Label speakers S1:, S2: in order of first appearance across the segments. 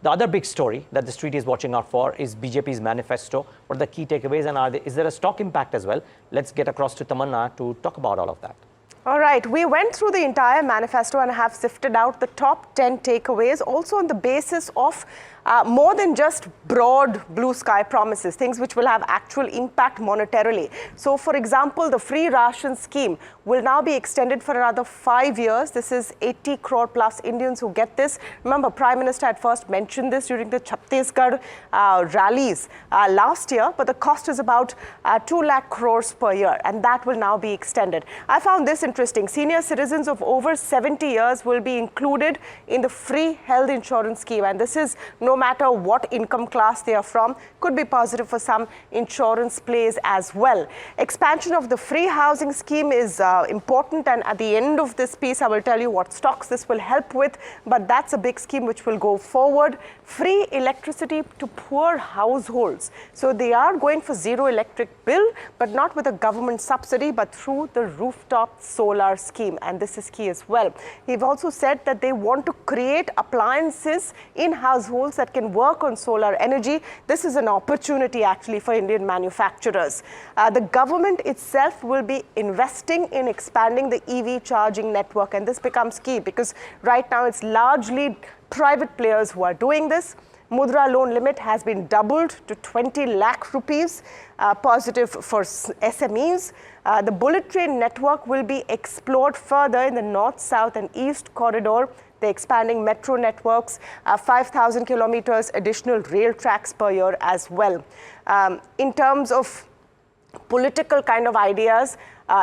S1: the other big story that the street is watching out for is BJP's manifesto. What are the key takeaways, and is there a stock impact as well? Let's get across to Tamanna to talk about all of that.
S2: All right, we went through the entire manifesto and have sifted out the top 10 takeaways, also on the basis of more than just broad blue sky promises, things which will have actual impact monetarily. So, for example, the free ration scheme will now be extended for another 5 years. This is 80 crore plus Indians who get this. Remember, Prime Minister had first mentioned this during the Chhattisgarh rallies last year, but the cost is about 2 lakh crores per year, and that will now be extended. I found this interesting. Senior citizens of over 70 years will be included in the free health insurance scheme, and this is no matter what income class they are from. Could be positive for some insurance plays as well. Expansion of the free housing scheme is important, and at the end of this piece I will tell you what stocks this will help with, but that's a big scheme which will go forward. Free electricity to poor households. So they are going for zero electric bill, but not with a government subsidy, but through the rooftop solar scheme, and this is key as well. They've also said that they want to create appliances in households that can work on solar energy. This is an opportunity actually for Indian manufacturers. The government itself will be investing in expanding the EV charging network, and this becomes key because right now it's largely private players who are doing this. Mudra loan limit has been doubled to 20 lakh rupees, positive for SMEs. The bullet train network will be explored further in the north, south and east corridor. They're expanding metro networks, 5,000 kilometers additional rail tracks per year as well. In terms of political kind of ideas,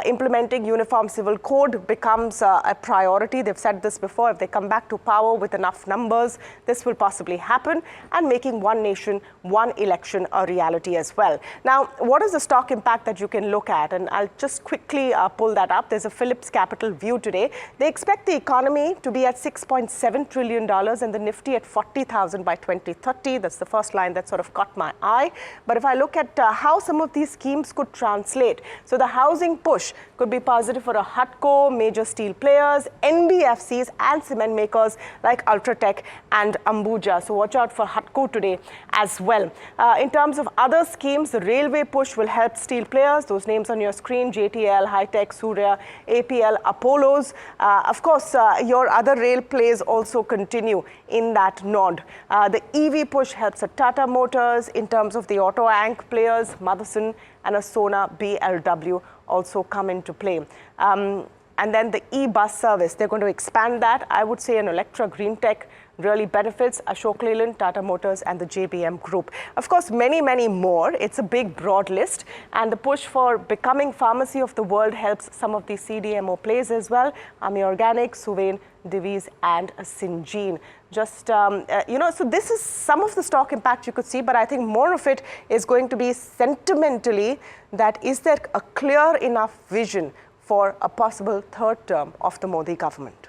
S2: implementing uniform civil code becomes a priority. They've said this before. If they come back to power with enough numbers, this will possibly happen, and making one nation, one election a reality as well. Now, what is the stock impact that you can look at? And I'll just quickly pull that up. There's a Phillips Capital view today. They expect the economy to be at $6.7 trillion and the Nifty at 40,000 by 2030. That's the first line that sort of caught my eye. But if I look at how some of these schemes could translate, so the housing push could be positive for a HUDCO, major steel players, NBFCs and cement makers like Ultratech and Ambuja. So watch out for HUDCO today as well. In terms of other schemes, the railway push will help steel players. Those names on your screen: JTL, Hitech, Surya, APL, Apollos. Of course, your other rail plays also continue in that nod. The EV push helps at Tata Motors. In terms of the auto anch players, Motherson and a Sona BLW also come into play. And then the e-bus service, they're going to expand that. I would say an Electra Green Tech really benefits Ashok Leyland, Tata Motors and the JBM Group. Of course, many, many more. It's a big, broad list. And the push for becoming pharmacy of the world helps some of these CDMO plays as well. Ami Organics, Suvain, Divi's and Syngene. Just, so this is some of the stock impact you could see, but I think more of it is going to be sentimentally that is there a clear enough vision for a possible third term of the Modi government?